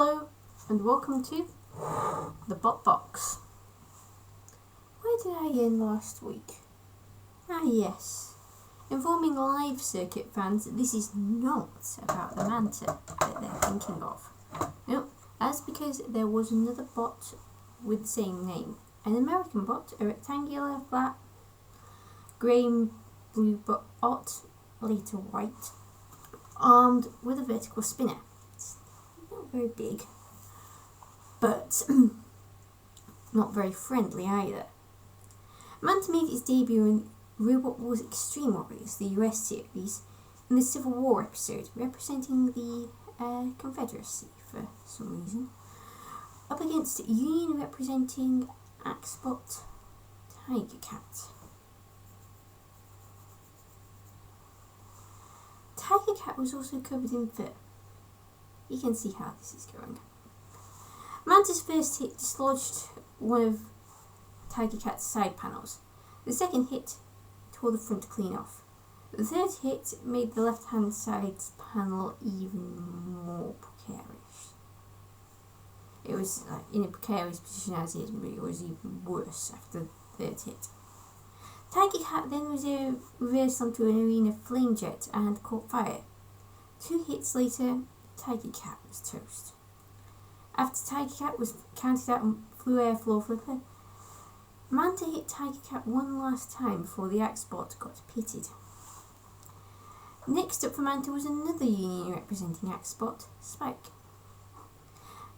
Hello and welcome to the Bot Box. Where did I end last week? Yes, informing live circuit fans that this is not about the Manta that they're thinking of. No, that's because there was another bot with the same name. An American bot, a rectangular, flat, grey and blue bot, later white, armed with a vertical spinner. It's not very big, but not very friendly either. Manta made its debut in Robot Wars Extreme Warriors, the US series, in the Civil War episode, representing the Confederacy for some reason, up against Union representing Axbot Tiger Cat. Tiger Cat was also covered in fur. You can see how this is going. Manta's first hit dislodged one of Tiger Cat's side panels. The second hit tore the front clean off. The third hit made the left-hand side panel even more precarious. It was in a precarious position as is, but it was even worse after the third hit. Tiger Cat then was reversed onto an arena flame jet and caught fire. 2 hits later, Tiger Cat was toast. After Tiger Cat was counted out and flew air floor flipper, Manta hit Tiger Cat one last time before the Axbot got pitted. Next up for Manta was another Union representing Axbot, Spike.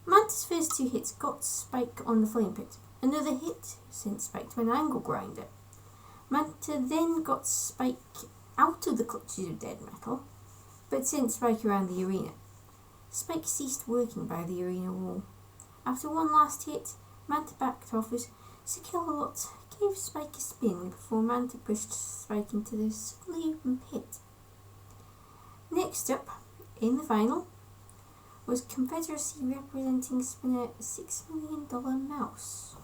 Manta's first 2 hits got Spike on the flame pit. Another hit sent Spike to an angle grinder. Manta then got Spike out of the clutches of dead metal, but sent Spike around the arena. Spike ceased working by the arena wall. After one last hit, Manta backed off as Secure-Lot gave Spike a spin before Manta pushed Spike into the suddenly open pit. Next up, in the final, was Confederacy representing spinner $6 million mouse.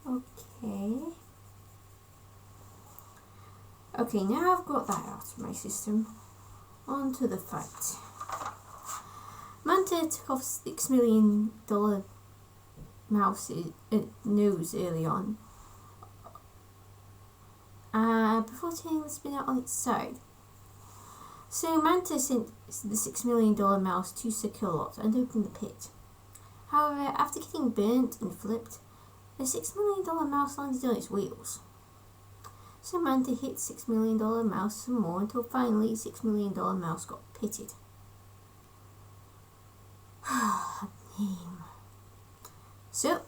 Okay, now I've got that out of my system. On to the fight. Manta took off $6 million mouse's nose early on, before turning the spinner on its side. So Manta sent the $6 million mouse to Secure-Lot and opened the pit. However, after getting burnt and flipped, the $6 million mouse landed on its wheels. So Manta hit $6 million mouse some more until finally $6 million mouse got pitted. Name. So,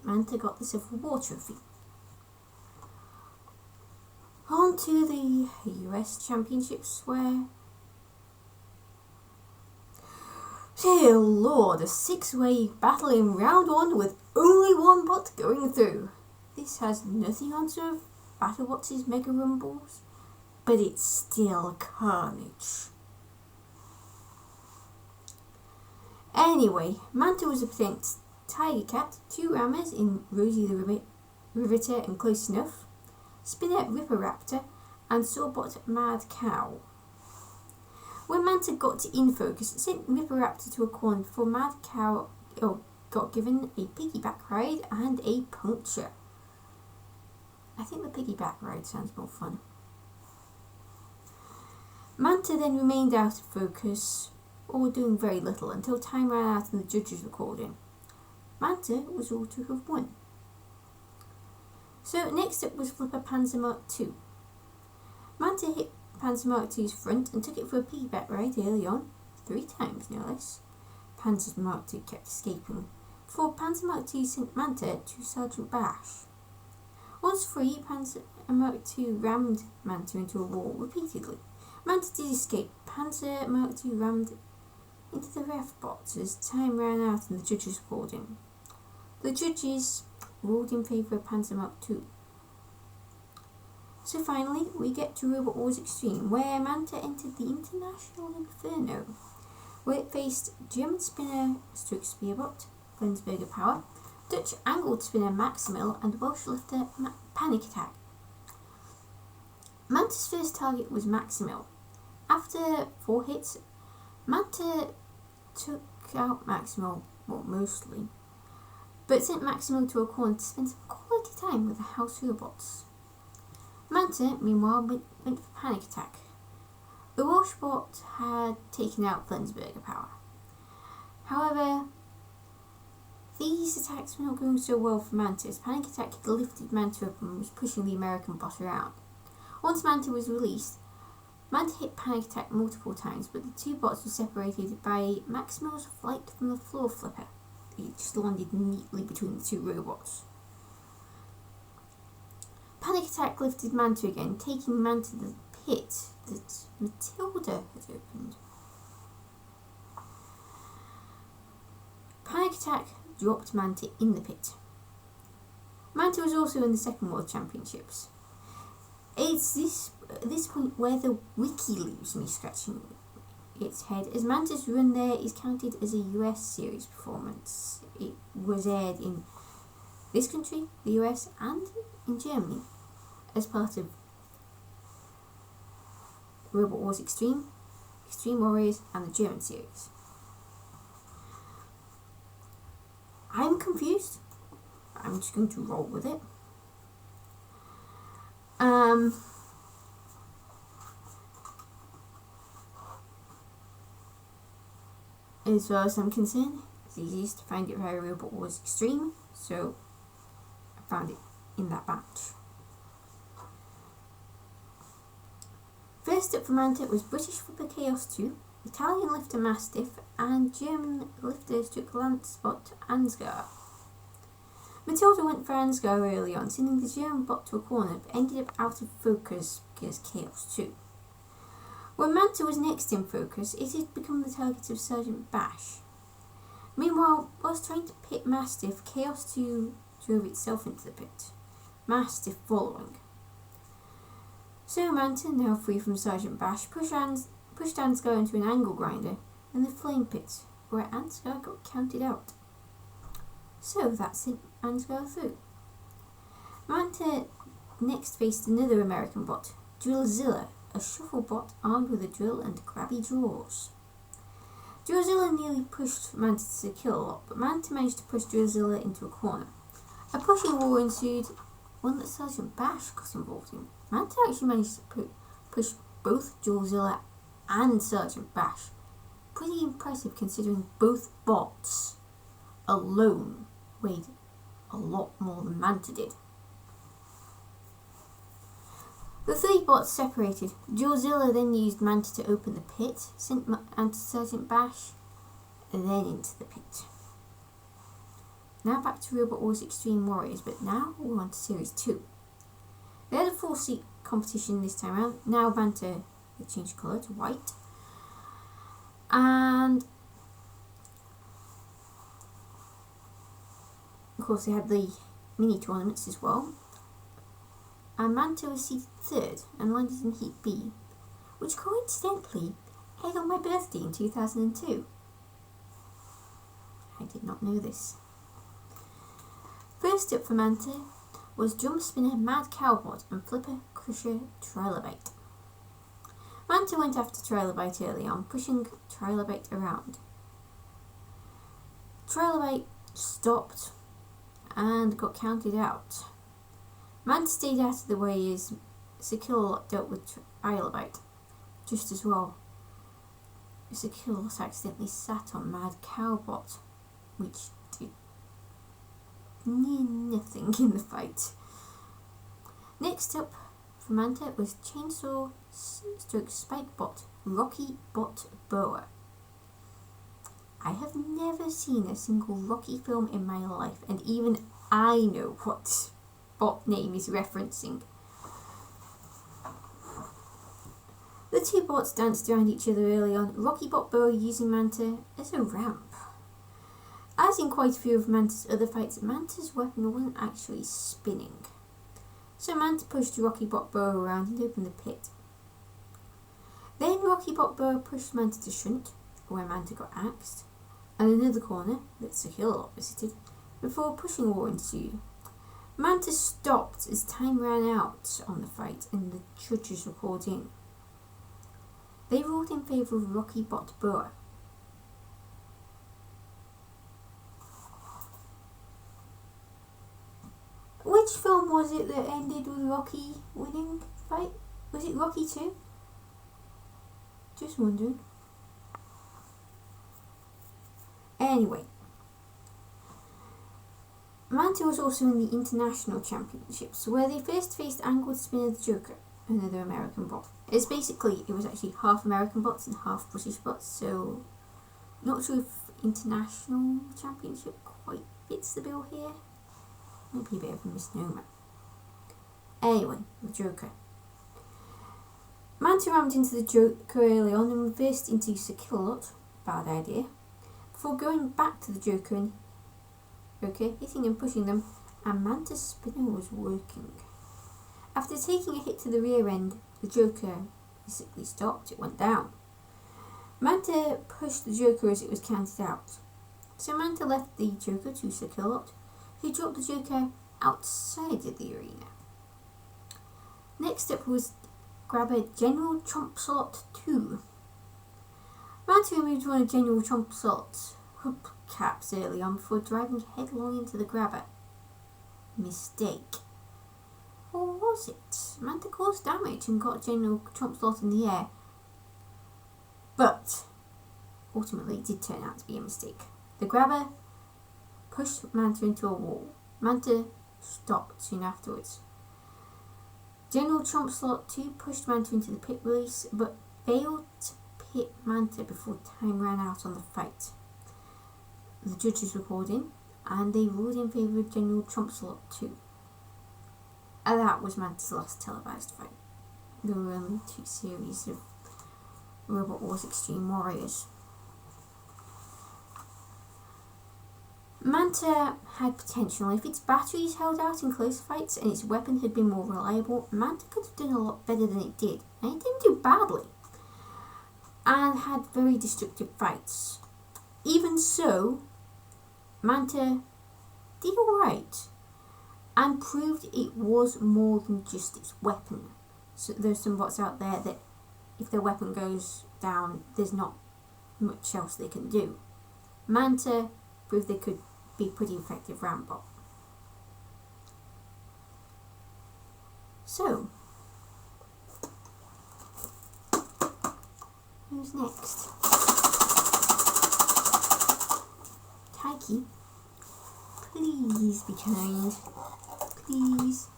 Manta got the Civil War trophy. On to the US Championships where... Dear Lord, a 6-way battle in round 1 with only one bot going through. This has nothing on sort of BattleBots' Mega Rumbles, but it's still carnage. Anyway, Manta was up against Tiger Cat, 2 rammers in Rosie the Riveter and Close Enough, Spinner Ripper Raptor, and Sawbot Mad Cow. When Manta got in focus, it sent Ripper Raptor to a corner before Mad Cow got given a piggyback ride and a puncture. I think the piggyback ride sounds more fun. Manta then remained out of focus, or doing very little, until time ran out and the judges were called in. Manta was all to have won. So next up was Flipper Panzer Mark II. Manta hit Panzer Mark II's front and took it for a piggyback ride early on, 3 times no less. Panzer Mark II kept escaping, before Panzer Mark II sent Manta to Sergeant Bash. Once free, Panzer Mark II rammed Manta into a wall repeatedly. Manta did escape. Panzer Mark II rammed into the ref box as time ran out and the judges called in. The judges ruled in favour of Panzer Mark II. So finally, we get to Robot Wars Extreme, where Manta entered the International Inferno, where it faced German spinner Stroke Spearbot, Flensburger Power, Dutch angled spinner Maximil, and Welsh lifter Panic Attack. Manta's first target was Maximil. After 4 hits, Manta took out Maximo, well, mostly, but sent Maximo to a corner to spend some quality time with the house robots. Manta, meanwhile, went for panic attack. The Welsh bot had taken out Flensburger power. However, these attacks were not going so well for Manta, as panic attack had lifted Manta up and was pushing the American bot around. Once Manta was released, Manta hit panic attack multiple times, but the two bots were separated by Maximo's flight from the floor flipper. It just landed neatly between the two robots. Panic attack lifted Manta again, taking Manta to the pit that Matilda had opened. Panic attack dropped Manta in the pit. Manta was also in the Second World Championships. It's at this point where the wiki leaves me scratching its head, as Manta's run there is counted as a US series performance. It was aired in this country, the US, and in Germany as part of Robot Wars Extreme, Extreme Warriors, and the German series. I'm confused. I'm just going to roll with it. As far as I'm concerned, it's easiest to find it via Robot Wars Extreme, so I found it in that batch. First up for Manta was British Flipper Chaos 2, Italian lifter Mastiff, and German lifters took Lance bot Ansgar. Matilda went for Ansgar early on, sending the German bot to a corner, but ended up out of focus because Chaos 2. When Manta was next in focus, it had become the target of Sergeant Bash. Meanwhile, whilst trying to pit Mastiff, Chaos 2 drove itself into the pit, Mastiff following. So Manta, now free from Sergeant Bash, pushed Ansgar into an angle grinder in the flame pit, where Ansgar got counted out. So that sent Ansgar through. Manta next faced another American bot, Drillzilla, a shuffle bot armed with a drill and grabby drawers. Drillzilla nearly pushed Manta to the kill lot, but Manta managed to push Drillzilla into a corner. A pushing war ensued, one that Sergeant Bash got involved in. Manta actually managed to push both Drillzilla and Sergeant Bash. Pretty impressive considering both bots alone weighed a lot more than Manta did. The three bots separated. Drillzilla then used Manta to open the pit, sent Manta to Sergeant Bash, and then into the pit. Now back to Robot Wars Extreme Warriors, but now we're on to Series 2. They had a 4-seat competition this time around. Now Manta had changed colour to white. And of course they had the mini tournaments as well. And Manta was seated third and landed in Heat B, which coincidentally aired on my birthday in 2002. I did not know this. First up for Manta was Drum Spinner Mad Cowbot and Flipper Crusher Trilobite. Manta went after Trilobite early on, pushing Trilobite around. Trilobite stopped and got counted out. Manta stayed out of the way as Sekilolot dealt with Trilobite just as well. Sekilolot accidentally sat on Mad Cowbot, which did near nothing in the fight. Next up for Manta was Chainsaw Stroke Spike Bot Rocky Bot Boa. I have never seen a single Rocky film in my life, and even I know what bot name is referencing. The two bots danced around each other early on, Rocky Bot Boa using Manta as a ramp. As in quite a few of Manta's other fights, Manta's weapon wasn't actually spinning. So Manta pushed Rocky Bot Boa around and opened the pit. Then Rocky Bot Boa pushed Manta to Shunt, where Manta got axed, and another corner that Sekilolot visited, before pushing war ensued. Manta stopped as time ran out on the fight and the judges were called in. They ruled in favour of Rocky Bot Boa, was it that ended with Rocky winning the fight? Was it Rocky 2? Just wondering. Anyway, Manta was also in the International Championships, where they first faced Angled Spinner the Joker, another American bot. It was actually half American bots and half British bots, so not sure if International Championship quite fits the bill here. Might be a bit of a misnomer. Anyway, the Joker. Manta rammed into the Joker early on and reversed into Sakilot, bad idea, before going back to the Joker and hitting and pushing them, and Manta's spinner was working. After taking a hit to the rear end, the Joker basically stopped, it went down. Manta pushed the Joker as it was counted out. So Manta left the Joker to Sakilot, who dropped the Joker outside of the arena. Next up was grabber General Chomp Slot 2. Manta removed one of General Chomp Slot's hubcaps early on before driving headlong into the grabber. Mistake. Or was it? Manta caused damage and got General Chomp Slot in the air, but ultimately it did turn out to be a mistake. The grabber pushed Manta into a wall. Manta stopped soon afterwards. General Chomp Slot 2 pushed Manta into the pit release, but failed to pit Manta before time ran out on the fight. The judges recorded in, and they ruled in favour of General Chomp Slot 2. And that was Manta's last televised fight. There were only 2 series of Robot Wars Extreme Warriors. Manta had potential. If its batteries held out in close fights and its weapon had been more reliable, Manta could have done a lot better than it did. And it didn't do badly, and had very destructive fights. Even so, Manta did alright, and proved it was more than just its weapon. So there's some bots out there that if their weapon goes down, there's not much else they can do. Manta proved they could be pretty effective round bot. So, who's next? Taiki, please be kind. Please.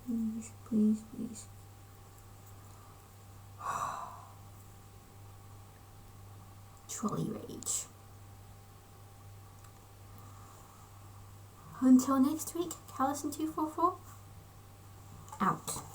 Please, please, please. Trolley rage. Until next week, Callison244 out.